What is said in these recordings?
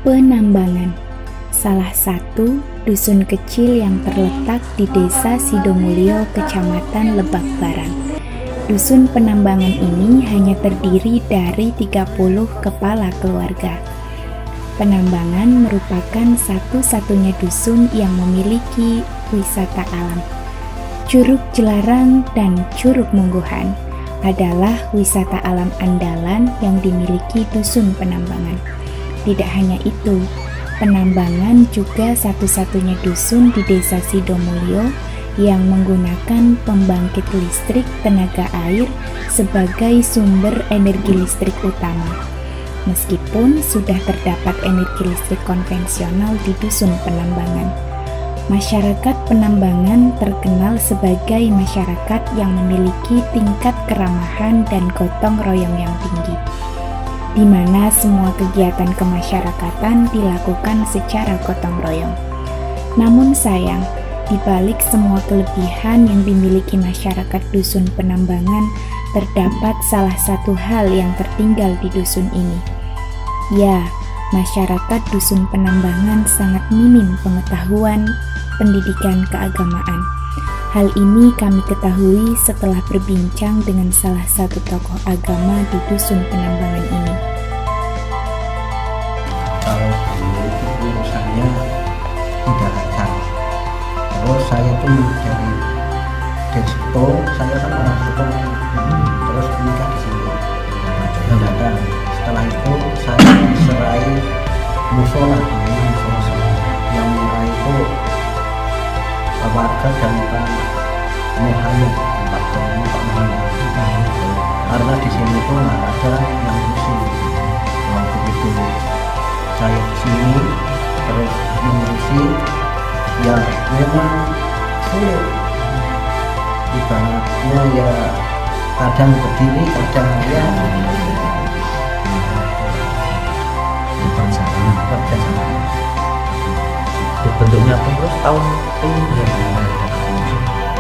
Penambangan, salah satu dusun kecil yang terletak di Desa Sidomulyo, Kecamatan Lebak Barang. Dusun penambangan ini hanya terdiri dari 30 kepala keluarga. Penambangan merupakan satu-satunya dusun yang memiliki wisata alam. Curug Jelarang dan Curug Mungguhan adalah wisata alam andalan yang dimiliki dusun penambangan. Tidak hanya itu, Penambangan juga satu-satunya dusun di Desa Sidomulyo yang menggunakan pembangkit listrik tenaga air sebagai sumber energi listrik utama. Meskipun sudah terdapat energi listrik konvensional di dusun penambangan, masyarakat penambangan terkenal sebagai masyarakat yang memiliki tingkat keramahan dan gotong royong yang tinggi, di mana semua kegiatan kemasyarakatan dilakukan secara gotong royong. Namun sayang, di balik semua kelebihan yang dimiliki masyarakat dusun penambangan, terdapat salah satu hal yang tertinggal di dusun ini. Ya, masyarakat dusun penambangan sangat minim pengetahuan pendidikan keagamaan. Hal ini kami ketahui setelah berbincang dengan salah satu tokoh agama di dusun penambangan ini. Kalau dulu itu urusannya tidak lancar. Terus saya tuh dari Desto, saya kan orang Sukong, terus menikah di sini. Dan setelah itu saya diserai musola, yang mulai itu warga dan Pak Muhammad, Pak Muhammad. Karena di sini tuh nggak ada yang muslim. Waktu itu saya di sini terus mengurusi, ya memang sulit. Ibaratnya ya kadang berdiri, kadang ya perjalanan. Bentuknya pun terus tahun ini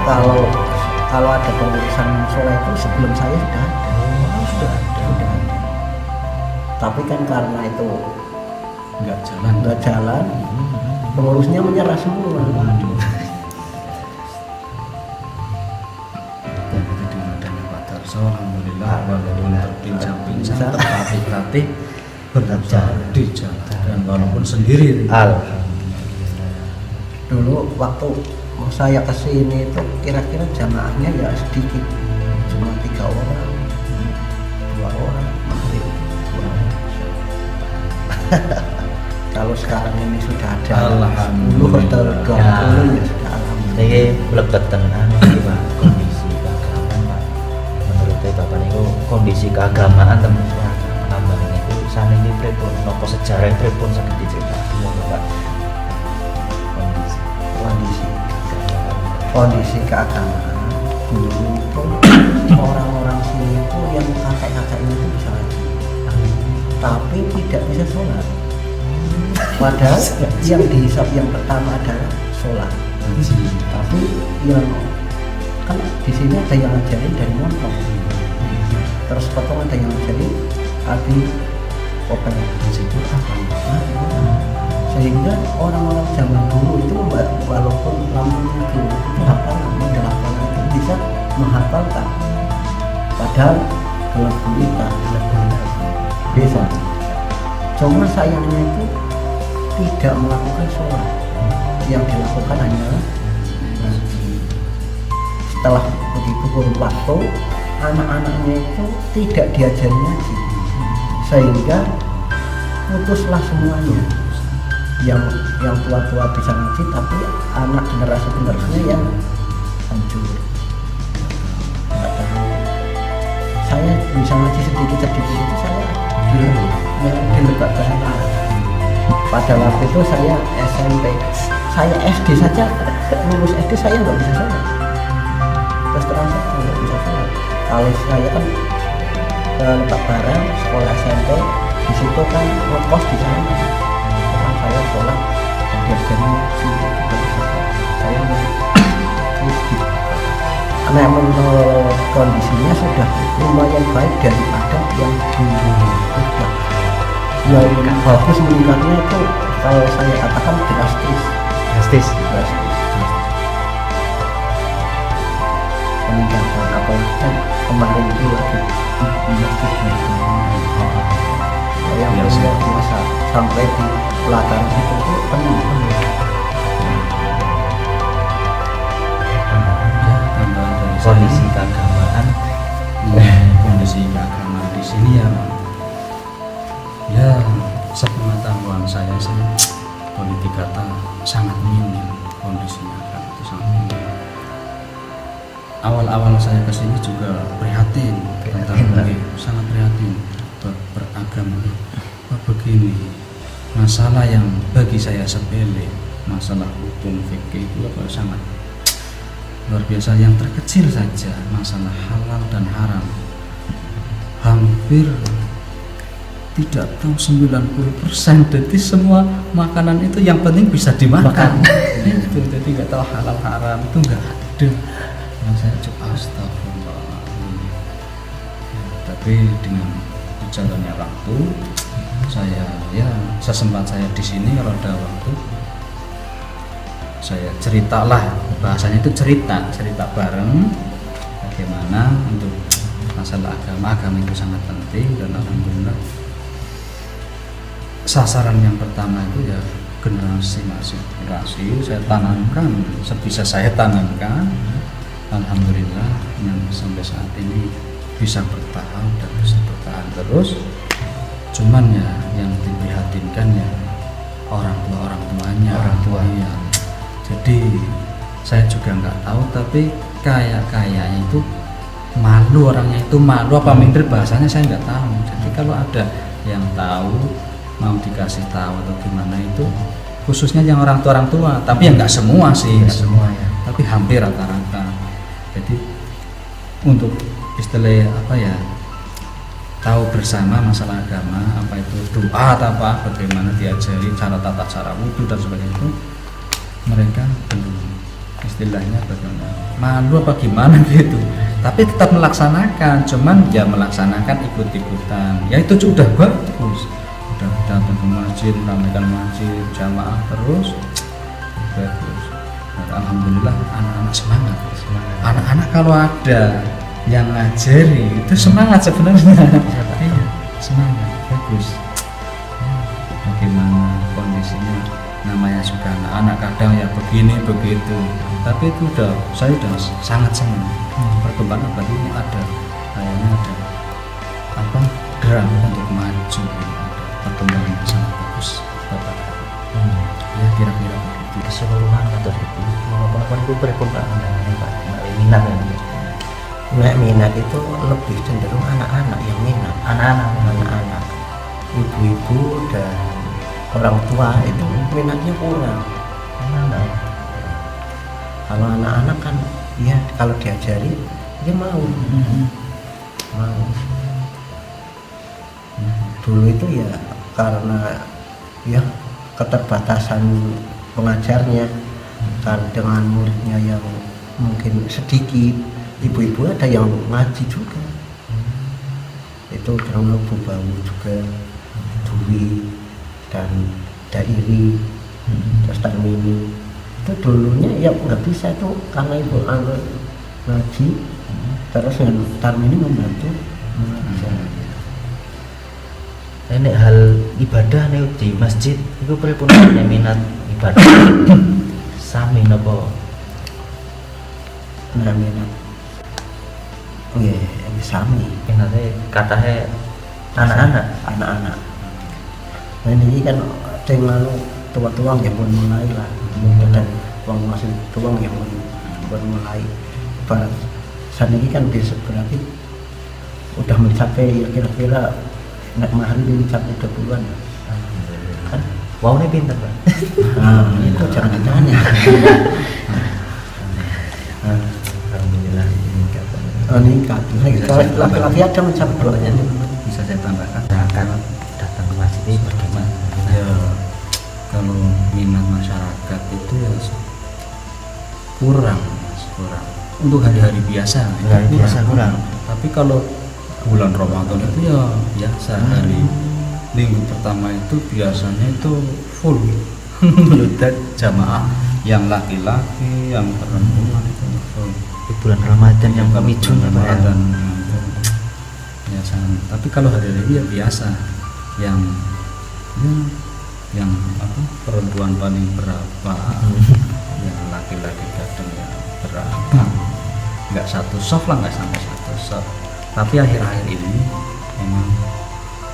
kalau ada pengurusan musola itu sebelum saya sudah ada. Tapi kan karena itu nggak jalan, pengurusnya menyerah semua. Dan itu dengan adanya Pak Darso, alhamdulillah bincang-bincang terlatih berjalan di jalan dan walaupun sendiri. Dulu waktu saya kesini itu kira-kira jamaahnya ya sedikit, cuma 3 orang, 2 orang, maghrib 2 orang. Kalau sekarang ini sudah ada 10 atau 20 ya sudah alhamdulillah. Ini lebet tenan kondisi keagamaan Pak. Menurut Bapak niku kondisi keagamaan teman penambangan itu sana ini pripun, nopo sejarah pripun saged diceritakan Bapak? Kondisi keagamaan dulu itu orang-orang sini itu yang kakek-kakek ini itu bisa ngaji, tapi tidak bisa sholat. Padahal yang dihisab yang pertama adalah sholat. Tapi yang kan di sini ada yang ngajarin dari motor, terus potong ada yang ngajarin adi kopeng di situ apa? Sehingga orang-orang zaman dulu itu walaupun lampunya dulu itu hafal itu bisa menghafalkan, padahal kalau kita bisa. Cuma sayangnya itu tidak melakukan sholat, yang dilakukan hanyalah setelah begitu kurun waktu anak-anaknya itu tidak diajari ngaji, sehingga putuslah semuanya. Yang tua-tua bisa ngaji, tapi anak generasinya yang hancur. Saya bisa ngaji sedikit itu saya di Lebak Barang. Pada waktu itu saya SMP, saya SD saja, lulus SD saya nggak bisa sholat. Terus terang saya nggak bisa sholat. Kalau saya kan ke Lebak Barang, sekolah SMP, di situ kan ngekos di sana. Saya sholat diajarin saya karena menurut kondisinya sudah lumayan baik daripada yang dulu. yang bagus meningkatnya itu kalau saya katakan drastis peningkatan, apalagi kan kemarin itu lagi drastis yang luar biasa sampai di pelataran itu penuh. Ya, tambahan dari Kondisi keagamaan kondisi keagamaan di sini ya sepengetahuan saya sih boleh dikata sangat minim kondisinya kan, itu sangat minim. Awal-awal saya kesini juga prihatin tentang sangat prihatin beragama. Begini masalah yang bagi saya sepele, masalah hukum fikih itu sangat luar biasa. Yang terkecil saja masalah halal dan haram hampir tidak tahu 90%. Jadi semua makanan itu yang penting bisa dimakan itu, jadi nggak tahu halal haram itu nggak ada. Yang saya coba astagfirullah tapi dengan berjalannya waktu saya sesempat saya di sini kalau ada waktu saya ceritalah, bahasanya itu cerita bareng bagaimana untuk masalah agama itu sangat penting. Dan alhamdulillah sasaran yang pertama itu ya generasi saya tanamkan sebisa saya tanamkan, alhamdulillah yang sampai saat ini bisa bertahan dan bisa bertahan terus. Cuman ya yang diprihatinkan ya orang tuanya ya. Jadi saya juga nggak tahu, tapi kayaknya itu malu, orangnya itu malu apa minder, bahasanya saya nggak tahu. Jadi kalau ada yang tahu mau dikasih tahu atau gimana itu khususnya yang orang tua, tapi ya nggak semua sih, nggak semua ya, tapi hampir rata-rata. Jadi untuk istilah apa ya, tahu bersama masalah agama, apa itu doa atau apa, bagaimana diajari cara tata cara wudhu dan sebagainya, itu mereka belum, istilahnya bagaimana, malu apa gimana gitu, tapi tetap melaksanakan, cuman ya melaksanakan ikut-ikutan, ya itu sudah bagus, udah datang ke masjid, meramaikan masjid, jamaah terus bagus. Dan alhamdulillah anak-anak semangat. Anak-anak kalau ada yang ngajari itu semangat sebenarnya. Iya, semangat, bagus. Bagaimana kondisinya, namanya juga anak-anak kadang ya begini begitu, tapi itu saya udah sangat senang. Perkembangan baru ini ada, kayaknya ada apa gerak untuk maju, ada perkembangan yang sangat bagus. Ya kira-kira begitu. keseluruhan atau itu apa itu perkembangan ini Pak, minat ya. Minat itu lebih cenderung anak-anak yang minat, anak-anak, ibu-ibu dan orang tua itu minatnya kurang. Kalau anak-anak kan ya kalau diajari dia mau. Dulu itu ya karena ya keterbatasan pengajarnya kan, dengan muridnya yang mungkin sedikit. Ibu-ibu ada yang ngaji juga, itu dengan Bu Bawu juga, Dwi dan Dairi, terus Tarmini. Itu dulunya ya nggak bisa itu karena ibu angkat ngaji, terus Tarmini membantu mengajar. Ini hal ibadah nih di masjid itu pripun minat ibadah sami napa? Nah, minat iya sami Minatnya katanya anak-anak. Nah ini kan dengan tua-tua yang pun mulai lah, dan uang masih tua yang pun mulai. Barat saat ini kan bisa berarti udah mencapai kira-kira nak mahal ini mencapai 20-an Kan wow ini pinter Pak. Nah itu jangan ditanya. Alhamdulillah Meningkat. Laki-laki ada mencapai berapa? Bisa saya tambahkan? akan datang ke masjid ini bagaimana? Ya kalau minat masyarakat itu ya kurang untuk hari-hari biasa. Biasa kurang. Tapi kalau bulan Ramadan itu ya biasa, hari minggu pertama itu biasanya itu full dan jamaah yang laki-laki, yang perempuan itu full. Di bulan Ramadan yang pemicunya Pak ya. Dan biasa. Tapi kalau hari ini ya biasa, yang yang apa, perempuan paling berapa, yang laki-laki kadang ya berapa, nggak satu soft lah, nggak sampai satu soft. Tapi akhir-akhir ini memang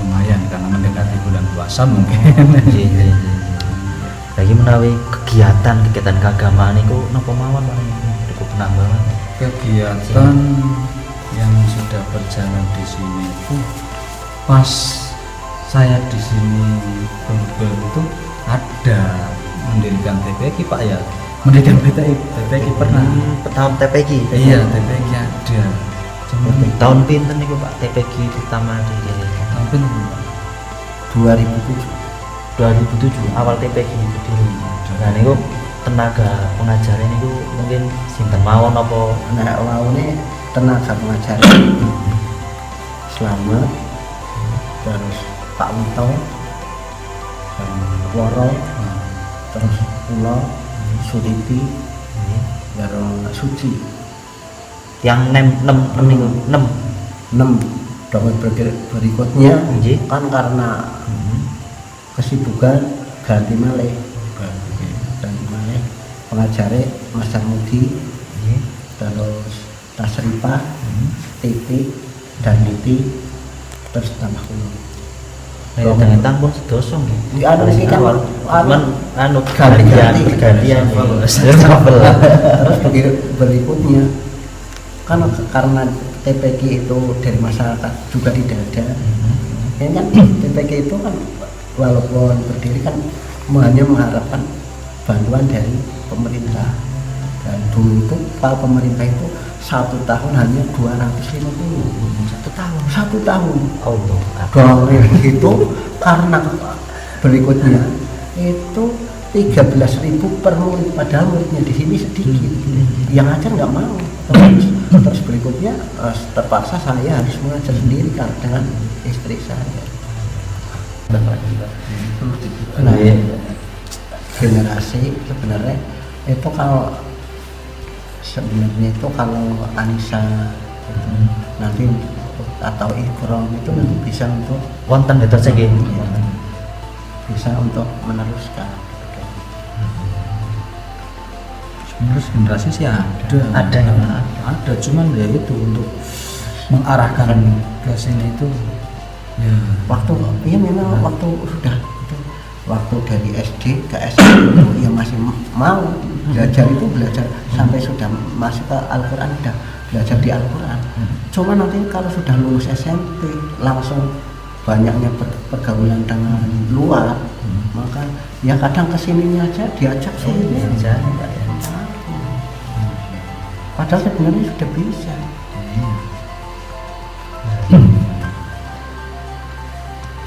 lumayan karena mendekati bulan puasa mungkin. Iya. Lagi menawi kegiatan keagamaan itu napa mawon Pak cukup penambangan. Kegiatan yang sudah berjalan di sini itu pas saya di sini baru itu ada mendirikan TPQ Pak ya, mendirikan TPQ pernah. Tahun TPG. Iya, TPQ ada. Cuma Tahun pinten niku Pak TPG pertama di tahun pinten, Pak? 2007 awal TPG berdiri. Nah niku tenaga pengajarnya niku mungkin sinten mawon apa Nah, awalnya tenaga pengajar Slamet, terus Pak Wito, dan Woro, terus Pulo, Suditi, terus Suci. yang 6 niku 6. 6 dapat berikutnya Nggih. kan karena kesibukan ganti malih pengajarnya Mas Samudi, terus Tasripa, Titi, dan Niti, terus tambah kulo. Ya ternyata pun sedoso nggih. Di anu iki kan cuman anu ganti-ganti. gantian Terus berikutnya kan karena TPG itu dari masyarakat juga tidak ada. Ya kan TPG itu kan walaupun berdiri kan hanya mengharapkan bantuan dari pemerintah, dan dulu itu kalau pemerintah itu 1 tahun hanya 250. 1 tahun Allah. dari itu karena berikutnya itu 13.000 per murid, padahal muridnya di sini sedikit, yang ngajar nggak mau. Terus berikutnya terpaksa saya harus mengajar sendiri kan dengan istri saya. Nah, generasi sebenarnya itu kalau Anissa itu nanti atau Ikram itu nanti bisa untuk Wonten dados nggih. bisa untuk meneruskan. Terus generasi sih ada, cuman ya itu untuk mengarahkan ke sini itu ya Memang waktu sudah itu, waktu dari SD ke SMP itu ya masih mau belajar sampai sudah masuk ke Al-Quran, sudah belajar di Al-Quran. Cuma nanti kalau sudah lulus SMP langsung banyaknya pergaulan dengan luar, maka ya kadang kesininya aja diajak sini aja. Padahal sebenarnya sudah bisa.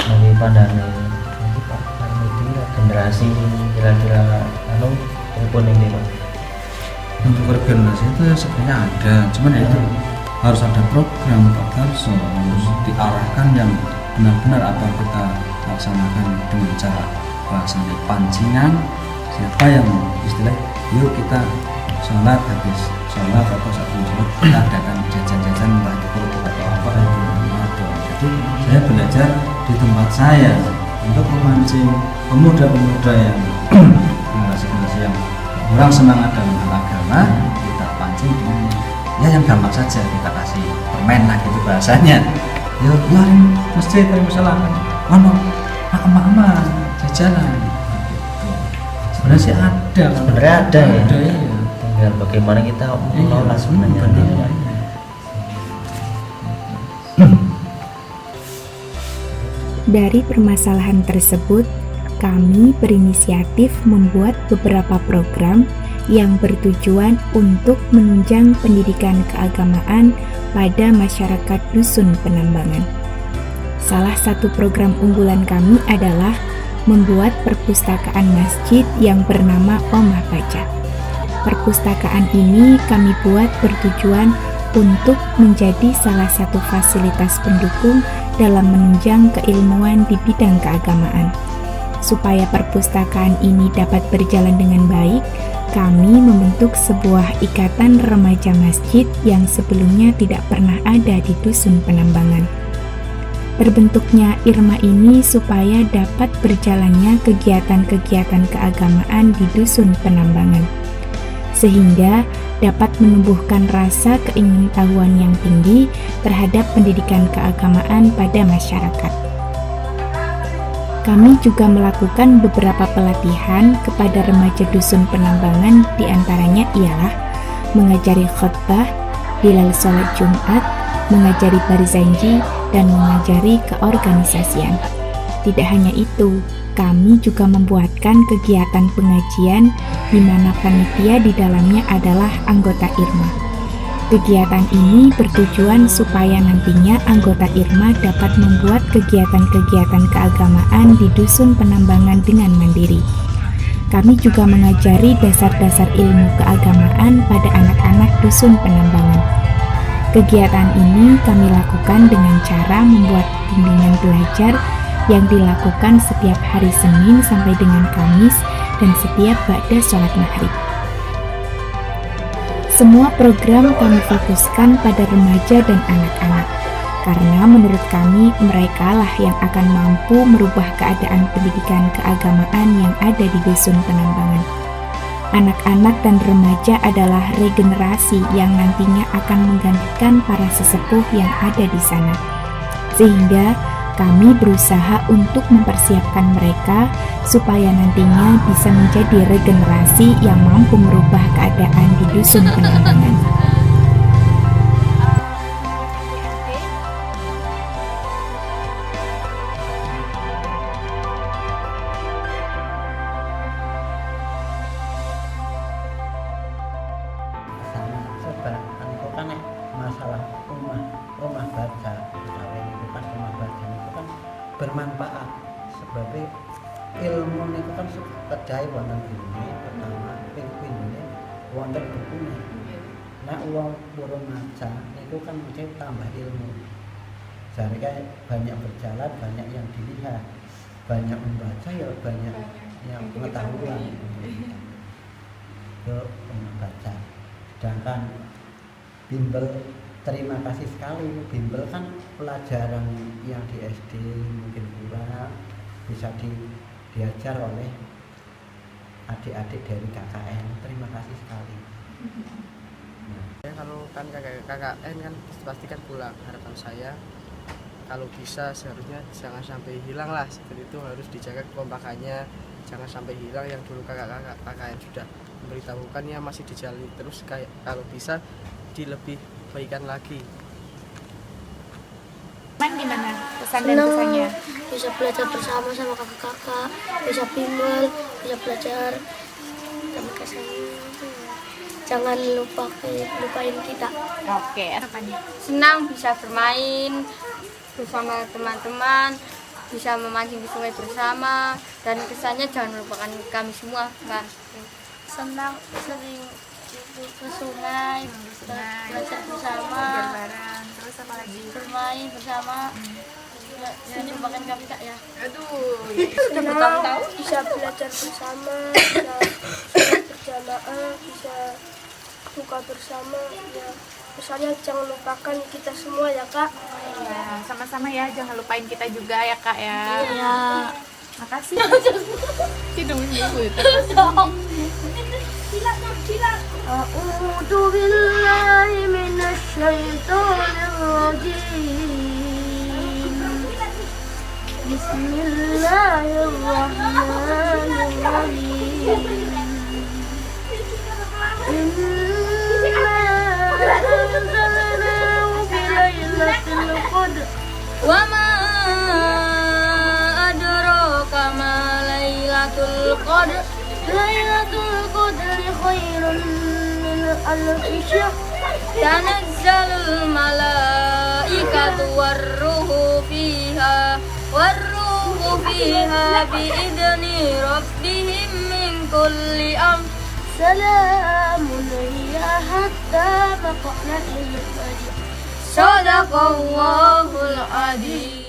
Dari pandangan generasi kira-kira pripun ini Pak? untuk regenerasi itu ya sebenarnya ada, cuman ya itu harus ada program Pak Darso, harus diarahkan yang benar-benar apa kita laksanakan dengan cara pelaksanaan pancingan. Siapa yang istilah yuk kita sholat, habis sholat atau satu sholat kita adakan jajan-jajan entah itu kerupuk atau apa itu ada. Jadi saya belajar di tempat saya untuk memancing pemuda-pemuda yang generasi-generasi yang kurang semangat dalam hal agama, kita pancing dengan ya yang gampang saja, kita kasih permen lah gitu bahasanya. Yuk hari masjid hari musola, ono emak-emak jajanan. Sebenarnya sih ada, Sebenarnya ada ya. iya. Tinggal bagaimana kita mengelola sebenarnya. Dari permasalahan tersebut, kami berinisiatif membuat beberapa program yang bertujuan untuk menunjang pendidikan keagamaan pada masyarakat Dusun Penambangan. Salah satu program unggulan kami adalah membuat perpustakaan masjid yang bernama Omah Baca. Perpustakaan ini kami buat bertujuan untuk menjadi salah satu fasilitas pendukung dalam menunjang keilmuan di bidang keagamaan. Supaya perpustakaan ini dapat berjalan dengan baik, kami membentuk sebuah ikatan remaja masjid yang sebelumnya tidak pernah ada di Dusun Penambangan. Terbentuknya IRMA ini supaya dapat berjalannya kegiatan-kegiatan keagamaan di Dusun Penambangan, sehingga dapat menumbuhkan rasa keingintahuan yang tinggi terhadap pendidikan keagamaan pada masyarakat. Kami juga melakukan beberapa pelatihan kepada remaja Dusun Penambangan, diantaranya ialah mengajari khutbah, hilal sholat Jumat, mengajari barzanji, dan mengajari keorganisasian. Tidak hanya itu, kami juga membuatkan kegiatan pengajian di mana panitia di dalamnya adalah anggota IRMA. Kegiatan ini bertujuan supaya nantinya anggota IRMA dapat membuat kegiatan-kegiatan keagamaan di Dusun Penambangan dengan mandiri. Kami juga mengajari dasar-dasar ilmu keagamaan pada anak-anak Dusun Penambangan. Kegiatan ini kami lakukan dengan cara membuat bimbingan belajar yang dilakukan setiap hari Senin sampai dengan Kamis dan setiap ba'da sholat maghrib. Semua program kami fokuskan pada remaja dan anak-anak, karena menurut kami mereka lah yang akan mampu merubah keadaan pendidikan keagamaan yang ada di Dusun Penambangan. Anak-anak dan remaja adalah regenerasi yang nantinya akan menggantikan para sesepuh yang ada di sana. Sehingga kami berusaha untuk mempersiapkan mereka supaya nantinya bisa menjadi regenerasi yang mampu merubah keadaan di Dusun Penambangan. Itu kan masalah rumah baca, misalnya itu kan rumah baca itu kan bermanfaat sebabnya ilmu itu kan kedai wonten dene pertama ping ini wonten bukune. Nah uang burung maca itu kan mesti tambah ilmu. Jadi kayak banyak berjalan, banyak yang dilihat, banyak membaca ya banyak yang pengetahuan. Itu membaca. Sedangkan bimbel, terima kasih sekali, bimbel kan pelajaran yang di SD mungkin kurang bisa diajar oleh adik-adik dari KKN. Terima kasih sekali. Kalau kan KKN kan pasti kan pulang. Harapan saya kalau bisa seharusnya jangan sampai hilang lah, seperti itu harus dijaga kekompakannya, jangan sampai hilang. Yang dulu kakak-kakak KKN sudah memberitahukannya masih dijalani terus, kayak kalau bisa dilebih baikkan lagi. Gimana pesan dan pesannya? Bisa belajar bersama sama kakak-kakak, bisa bimbel, bisa belajar sama kesannya. Jangan lupain kita. Oke, apanya? Senang bisa bermain bersama teman-teman, bisa memancing di sungai bersama, dan kesannya jangan melupakan kami semua, Kak. Senang sering ke sungai, belajar bersama, Bareng, terus apa lagi? bermain bersama. Jangan lupakan kami, Kak, ya. Aduh, Senang bisa belajar bersama, bisa sholat berjamaah, bisa buka bersama, ya. Misalnya jangan lupakan kita semua ya, Kak. ya, sama-sama ya, jangan lupain kita juga ya Kak ya. Iya. Makasih. Hidung ibu. A'udzu billahi minasyaitonir rajim. Bismillahirrahmanirrahim. Wa ma adraka ma Lailatul Qadr. Lailatul Qadri khairun min alfi syahr. Tanazzalul malaikatu warruhu fiha biidni rabbihim min kulli amr. Salamun hiya hatta matla'il fajr. Sadaqallahul adzim.